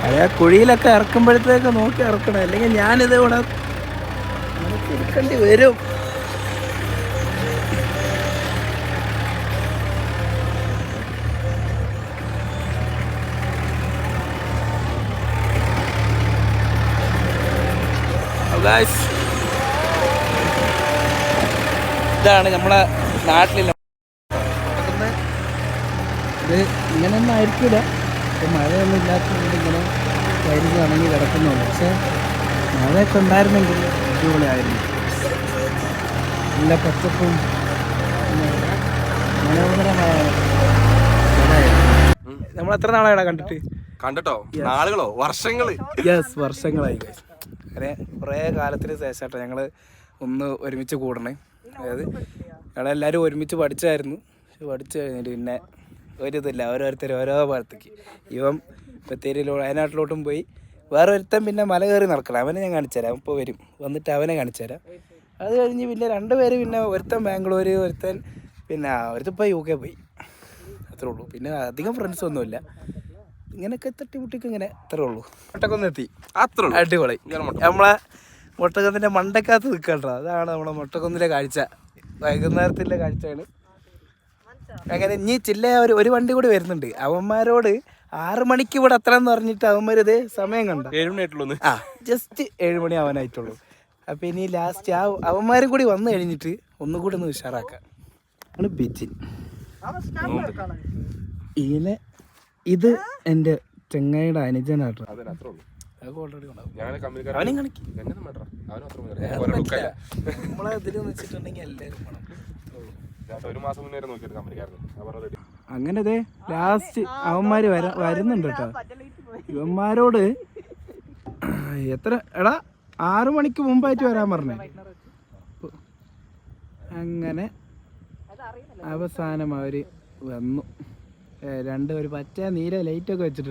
അതെ, കുഴിയിലൊക്കെ ഇറക്കുമ്പോഴത്തേക്ക് നോക്കി ഇറക്കണം, അല്ലെങ്കിൽ ഞാനിത് ഇവിടെ തിരിക്കേണ്ടി വരും. ഇതാണ് നമ്മളെ നാട്ടിലുള്ള ഇത്. ഇങ്ങനെയൊന്നും ആയിരിക്കില്ല, ഇപ്പം മഴയൊന്നും ഇല്ലാത്തതുകൊണ്ട് ഇങ്ങനെ കരിഞ്ഞ് ഉണങ്ങി കിടക്കുന്നുള്ളൂ. പക്ഷേ മഴയൊക്കെ ഉണ്ടായിരുന്നെങ്കിൽ അടിപൊളിയായിരുന്നു. നല്ല പച്ചപ്പും മനോഹരമായ. നമ്മൾ എത്ര നാളാണ് കണ്ടിട്ടോ? നാളുകളോ വർഷങ്ങള്? യെസ്, വർഷങ്ങളായി. അങ്ങനെ കുറേ കാലത്തിന് ശേഷമായിട്ട് ഞങ്ങൾ ഒന്ന് ഒരുമിച്ച് കൂടണേ. അതായത് ഞങ്ങളെല്ലാവരും ഒരുമിച്ച് പഠിച്ചായിരുന്നു. പക്ഷെ പഠിച്ചു കഴിഞ്ഞിട്ട് പിന്നെ ഒരിതില്ല, ഓരോരുത്തർ ഓരോ ഭാഗത്തേക്ക്. ഇവൻ ബത്തേരിയിലോ വയനാട്ടിലോട്ടും പോയി. വേറെ ഒരുത്തൻ പിന്നെ മല കയറി നടക്കണം, അവനെ ഞാൻ കാണിച്ചു തരാം. ഇപ്പോൾ വരും, വന്നിട്ട് അവനെ കാണിച്ചു തരാം. അത് കഴിഞ്ഞ് പിന്നെ 2 പേര്, പിന്നെ ഒരുത്തൻ ബാംഗ്ലൂർ, ഒരുത്തൻ പിന്നെ ഒരുത്തിപ്പോൾ UK പോയി. അത്രേ ഉള്ളൂ. പിന്നെ അധികം ഫ്രണ്ട്സൊന്നുമില്ല. ഇങ്ങനെയൊക്കെ തട്ടിമുട്ടിക്ക് ഇങ്ങനെ അത്രേ ഉള്ളൂ. മുട്ടക്കൊന്ന് എത്തി, അത്ര അടിപൊളി. നമ്മളെ മുട്ടക്കൊന്നിൻ്റെ മണ്ടക്കകത്ത് നിൽക്കണ്ട, അതാണ് നമ്മളെ മുട്ടക്കൊന്നിലെ കാഴ്ച. വൈകുന്നേരത്തിലെ കാഴ്ചയാണ്. അങ്ങനെ ഇനി ചില്ല ഒരു വണ്ടി കൂടി വരുന്നുണ്ട്. അവന്മാരോട് 6 മണിക്ക് ഇവിടെ എത്ര എന്ന് പറഞ്ഞിട്ട് അവന്മാർ ഇതേ സമയം കണ്ട 7 മണി ആയിട്ടുള്ളൂ. ജസ്റ്റ് 7 മണി ആവാനായിട്ടുള്ളൂ. അപ്പം ഇനി ലാസ്റ്റ് അവന്മാരും കൂടി വന്നു കഴിഞ്ഞിട്ട് ഒന്നുകൂടി ഒന്ന് ഉഷാറാക്കാം. ആണ് ബീച്ചിൽ ഇങ്ങനെ. ഇത് എൻ്റെ ചെങ്ങായിയുടെ അനുജനാട്ടോ. നമ്മളെ ഇതിൽ വെച്ചിട്ടുണ്ടെങ്കിൽ എല്ലാവരും അങ്ങനെ ഇതേ ലാസ്റ്റ് അവന്മാര് വരുന്നുണ്ട് കേട്ടോ. ഇവന്മാരോട് എത്ര 6 മണിക്ക് മുമ്പായിട്ട് വരാൻ പറഞ്ഞേ. അങ്ങനെ അവസാനം അവര് വന്നു. 2 ഒരു പച്ച നീല ലൈറ്റൊക്കെ വെച്ചിട്ടുണ്ട്.